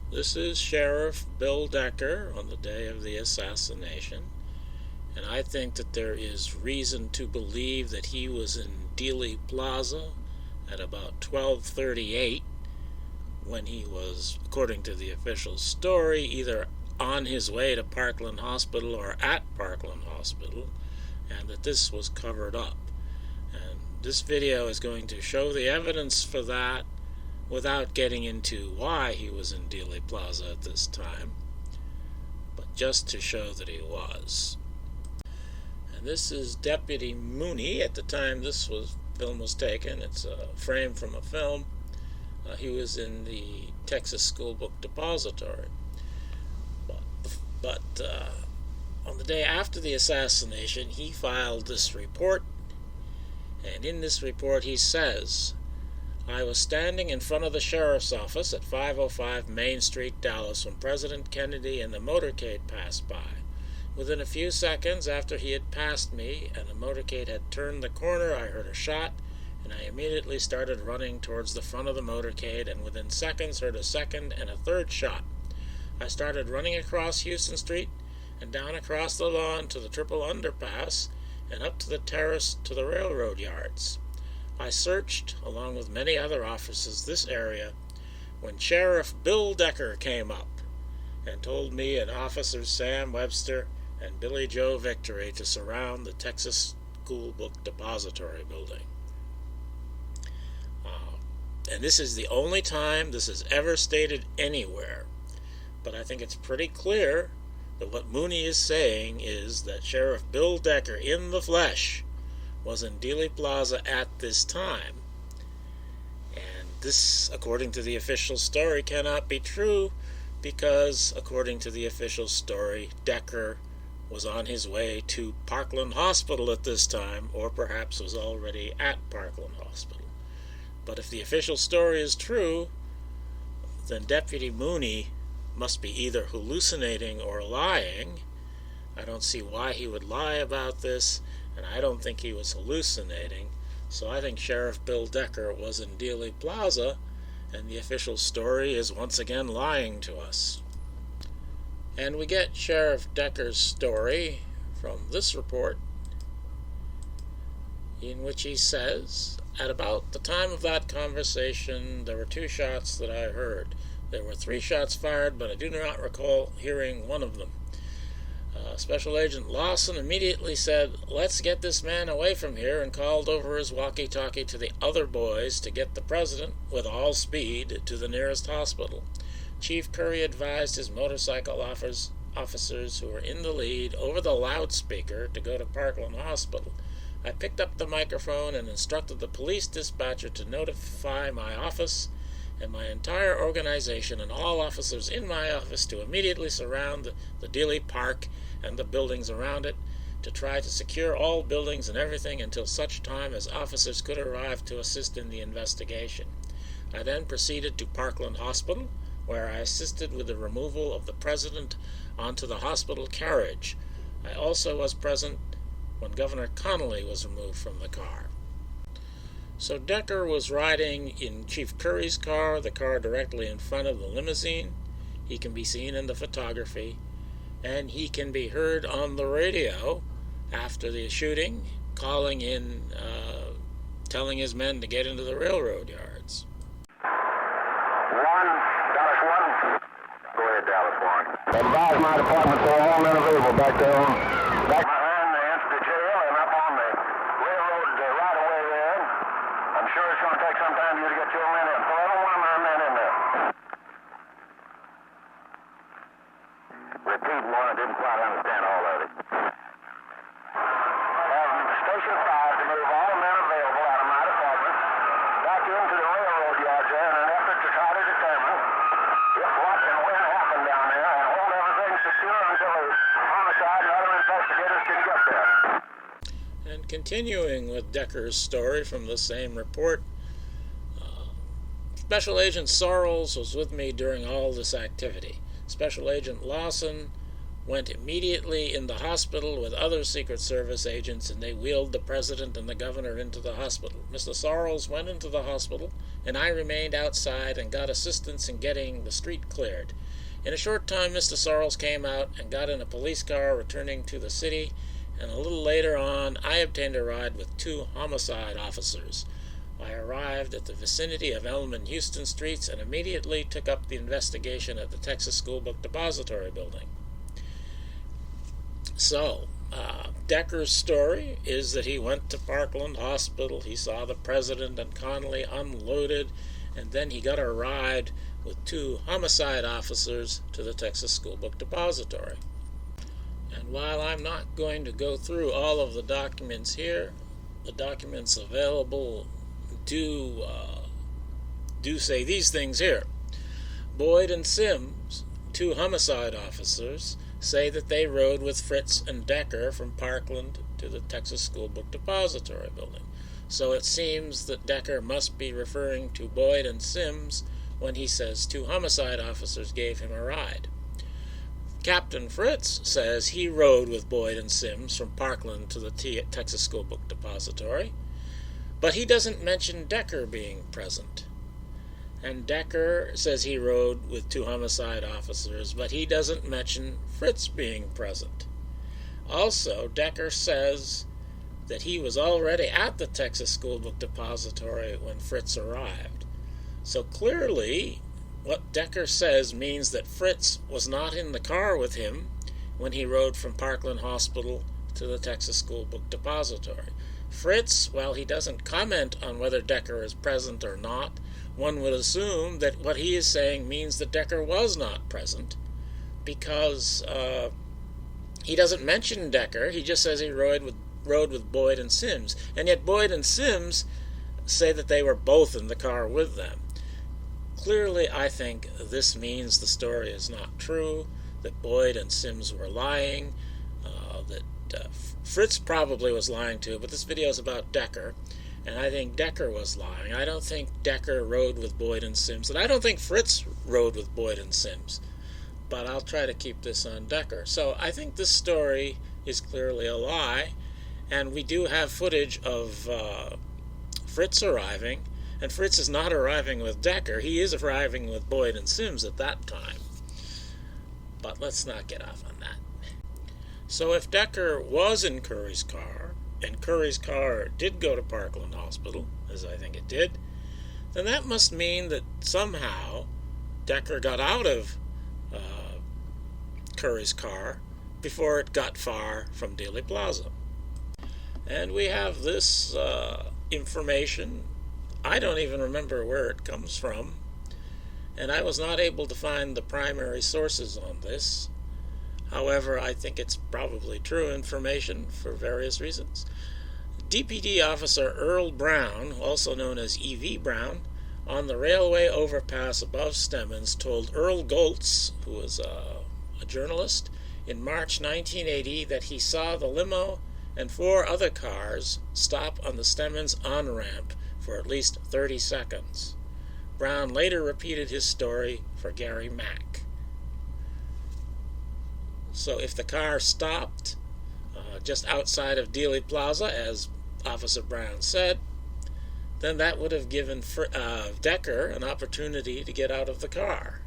This is Sheriff Bill Decker on the day of the assassination, and I think that there is reason to believe that he was in Dealey Plaza at about 12:38 when he was, according to the official story, either on his way to Parkland Hospital or at Parkland Hospital, and that this was covered up. And this video is going to show the evidence for that without getting into why he was in Dealey Plaza at this time, but just to show that he was. And this is Deputy Mooney at the time this film was taken. It's a frame from a film. He was in the Texas School Book Depository. But on the day after the assassination, he filed this report, and in this report he says, "I was standing in front of the sheriff's office at 505 Main Street, Dallas, when President Kennedy and the motorcade passed by. Within a few seconds after he had passed me and the motorcade had turned the corner, I heard a shot, and I immediately started running towards the front of the motorcade, and within seconds heard a second and a third shot. I started running across Houston Street and down across the lawn to the triple underpass and up to the terrace to the railroad yards. I searched, along with many other officers, this area when Sheriff Bill Decker came up and told me and Officers Sam Webster and Billy Joe Victory to surround the Texas School Book Depository building." And this is the only time this is ever stated anywhere. But I think it's pretty clear that what Mooney is saying is that Sheriff Bill Decker in the flesh was in Dealey Plaza at this time. And this, according to the official story, cannot be true because, according to the official story, Decker was on his way to Parkland Hospital at this time, or perhaps was already at Parkland Hospital. But if the official story is true, then Deputy Mooney must be either hallucinating or lying. I don't see why he would lie about this, and I don't think he was hallucinating. So I think Sheriff Bill Decker was in Dealey Plaza, and the official story is once again lying to us. And we get Sheriff Decker's story from this report, in which he says, "At about the time of that conversation, there were two shots that I heard. There were 3 shots fired, but I do not recall hearing one of them. Special Agent Lawson immediately said, 'Let's get this man away from here,' and called over his walkie-talkie to the other boys to get the president, with all speed, to the nearest hospital. Chief Curry advised his motorcycle officers who were in the lead over the loudspeaker to go to Parkland Hospital. I picked up the microphone and instructed the police dispatcher to notify my office and my entire organization and all officers in my office to immediately surround the Dealey Park and the buildings around it, to try to secure all buildings and everything until such time as officers could arrive to assist in the investigation. I then proceeded to Parkland Hospital, where I assisted with the removal of the president onto the hospital carriage. I also was present when Governor Connolly was removed from the car." So Decker was riding in Chief Curry's car, the car directly in front of the limousine. He can be seen in the photography, and he can be heard on the radio after the shooting, calling in, telling his men to get into the railroad yards. Dallas 1. Go ahead, Dallas 1. Advise my department to all men available back there back behind the Institute jail and up on the railroad right away there. I'm sure it's going to take some time for you to get your men in. So I don't want my men in there. Repeat 1, I didn't quite understand all of it. Station 5 to move all men available out of my department back into the railroad yards there in an effort to try to determine if what and when happened down there, and hold everything secure until the homicide and other investigators can get there. And continuing with Decker's story from the same report, Special Agent Sorrells was with me during all this activity. Special Agent Lawson went immediately in the hospital with other Secret Service agents, and they wheeled the president and the governor into the hospital. Mr. Sorrells went into the hospital, and I remained outside and got assistance in getting the street cleared. In a short time, Mr. Sorrells came out and got in a police car returning to the city, and a little later on, I obtained a ride with 2 homicide officers. I arrived at the vicinity of Elm and Houston Streets and immediately took up the investigation at the Texas School Book Depository building. So, Decker's story is that he went to Parkland Hospital, he saw the president and Connolly unloaded, and then he got a ride with 2 homicide officers to the Texas School Book Depository. And while I'm not going to go through all of the documents here, the documents available do say these things here. Boyd and Sims, 2 homicide officers, say that they rode with Fritz and Decker from Parkland to the Texas School Book Depository building. So it seems that Decker must be referring to Boyd and Sims when he says 2 homicide officers gave him a ride. Captain Fritz says he rode with Boyd and Sims from Parkland to the Texas School Book Depository, but he doesn't mention Decker being present. And Decker says he rode with 2 homicide officers, but he doesn't mention Fritz being present. Also, Decker says that he was already at the Texas School Book Depository when Fritz arrived. So clearly, what Decker says means that Fritz was not in the car with him when he rode from Parkland Hospital to the Texas School Book Depository. Fritz, while he doesn't comment on whether Decker is present or not, one would assume that what he is saying means that Decker was not present, because he doesn't mention Decker, he just says he rode with Boyd and Sims, and yet Boyd and Sims say that they were both in the car with them. Clearly, I think this means the story is not true, that Boyd and Sims were lying, that Fritz probably was lying too, but this video is about Decker, and I think Decker was lying. I don't think Decker rode with Boyd and Sims, and I don't think Fritz rode with Boyd and Sims, but I'll try to keep this on Decker. So I think this story is clearly a lie, and we do have footage of Fritz arriving, and Fritz is not arriving with Decker. He is arriving with Boyd and Sims at that time. But let's not get off on that. So if Decker was in Curry's car, and Curry's car did go to Parkland Hospital, as I think it did, then that must mean that somehow Decker got out of Curry's car before it got far from Dealey Plaza. And we have this information. I don't even remember where it comes from, and I was not able to find the primary sources on this. However, I think it's probably true information for various reasons. DPD officer Earl Brown, also known as E.V. Brown, on the railway overpass above Stemmons, told Earl Goltz, who was a journalist, in March 1980 that he saw the limo and 4 other cars stop on the Stemmons on-ramp for at least 30 seconds. Brown later repeated his story for Gary Mack. So if the car stopped just outside of Dealey Plaza, as Officer Brown said, then that would have given Decker an opportunity to get out of the car.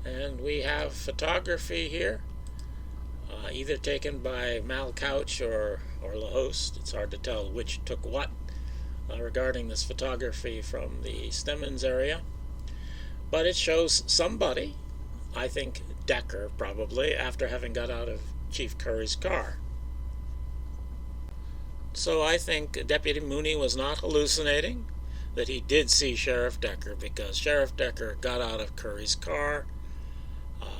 And we have photography here, either taken by Mal Couch or LaHost. It's hard to tell which took what regarding this photography from the Stemmons area. But it shows somebody, I think Decker probably, after having got out of Chief Curry's car. So I think Deputy Mooney was not hallucinating, that he did see Sheriff Decker, because Sheriff Decker got out of Curry's car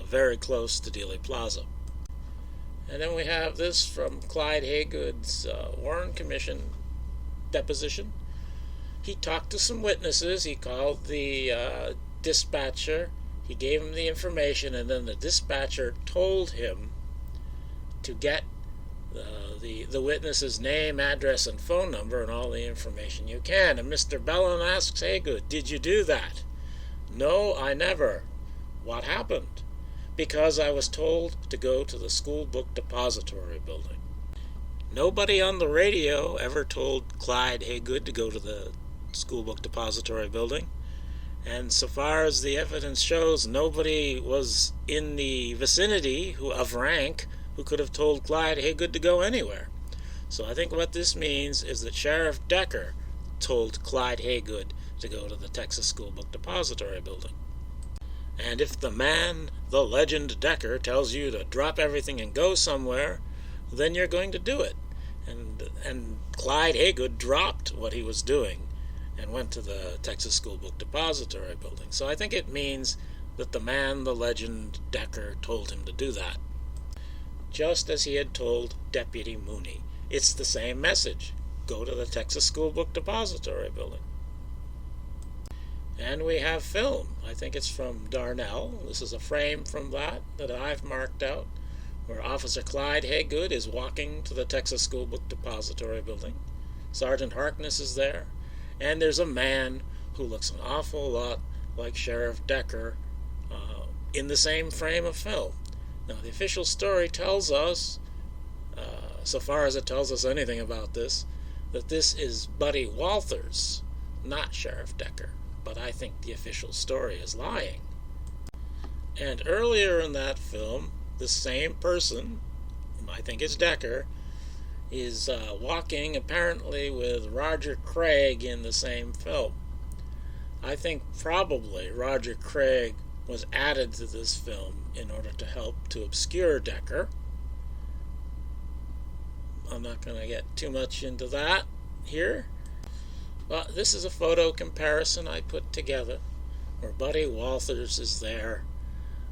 very close to Dealey Plaza. And then we have this from Clyde Haygood's Warren Commission deposition. He talked to some witnesses. He called the dispatcher. He gave him the information, and then the dispatcher told him to get the witness's name, address, and phone number, and all the information you can. And Mr. Bellon asks Haygood, "Did you do that?" "No, I never." "What happened?" because I was told to go to the school book depository building. Nobody on the radio ever told Clyde Haygood to go to the school book depository building. And so far as the evidence shows, nobody was in the vicinity of rank who could have told Clyde Haygood to go anywhere. So I think what this means is that Sheriff Decker told Clyde Haygood to go to the Texas School Book Depository building. And if the man, the legend Decker, tells you to drop everything and go somewhere, then you're going to do it. And Clyde Haygood dropped what he was doing and went to the Texas School Book Depository building. So I think it means that the man, the legend Decker, told him to do that. Just as he had told Deputy Mooney. It's the same message. Go to the Texas School Book Depository building. And we have film. I think it's from Darnell. This is a frame from that I've marked out, where Officer Clyde Haygood is walking to the Texas School Book Depository building. Sergeant Harkness is there. And there's a man who looks an awful lot like Sheriff Decker in the same frame of film. Now, the official story tells us, so far as it tells us anything about this, that this is Buddy Walters, not Sheriff Decker. But I think the official story is lying. And earlier in that film, the same person, I think it's Decker, is walking apparently with Roger Craig in the same film. I think probably Roger Craig was added to this film in order to help to obscure Decker. I'm not going to get too much into that here. But this is a photo comparison I put together where Buddy Walters is there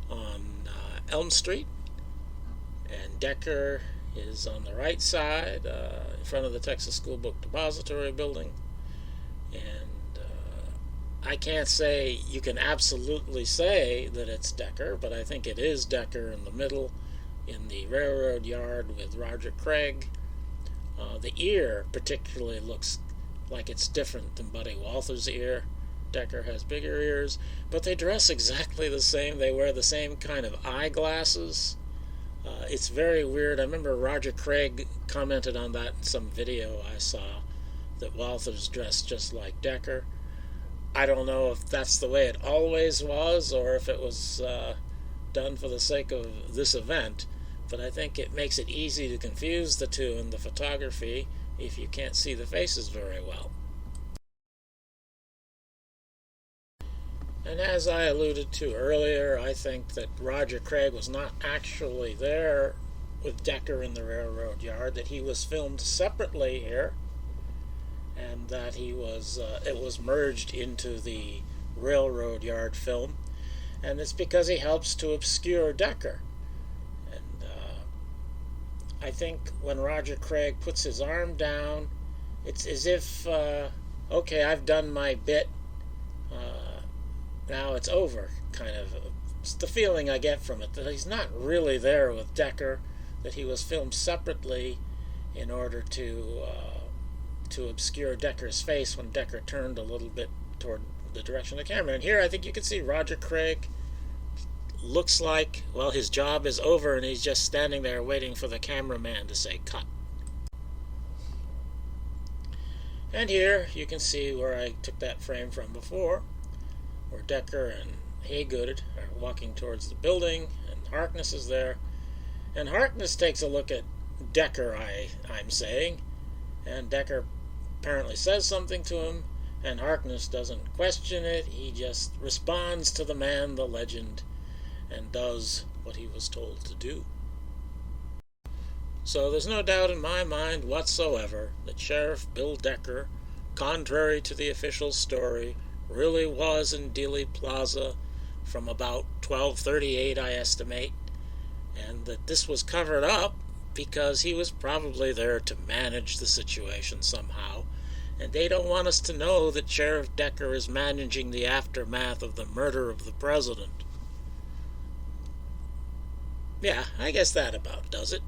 on Elm Street, and Decker is on the right side in front of the Texas School Book Depository building. And I can't say you can absolutely say that it's Decker, but I think it is Decker in the middle in the railroad yard with Roger Craig. The ear particularly looks like it's different than Buddy Walters' ear. Decker has bigger ears, but they dress exactly the same. They wear the same kind of eyeglasses. It's very weird. I remember Roger Craig commented on that in some video I saw, that Walters dressed just like Decker. I don't know if that's the way it always was, or if it was done for the sake of this event, but I think it makes it easy to confuse the two in the photography if you can't see the faces very well. And as I alluded to earlier, I think that Roger Craig was not actually there with Decker in the railroad yard, that he was filmed separately here, and that he was it was merged into the railroad yard film, and it's because he helps to obscure Decker. And I think when Roger Craig puts his arm down, it's as if, okay, I've done my bit, now it's over, kind of. It's the feeling I get from it, that he's not really there with Decker, that he was filmed separately in order to obscure Decker's face when Decker turned a little bit toward the direction of the camera. And here I think you can see Roger Craig looks like, well, his job is over and he's just standing there waiting for the cameraman to say cut. And here you can see where I took that frame from before, where Decker and Haygood are walking towards the building, and Harkness is there. And Harkness takes a look at Decker, I'm saying, and Decker apparently says something to him, and Harkness doesn't question it. He just responds to the man, the legend, and does what he was told to do. So there's no doubt in my mind whatsoever that Sheriff Bill Decker, contrary to the official story, really was in Dealey Plaza from about 12:38, I estimate, and that this was covered up because he was probably there to manage the situation somehow, and they don't want us to know that Sheriff Decker is managing the aftermath of the murder of the president. Yeah, I guess that about does it.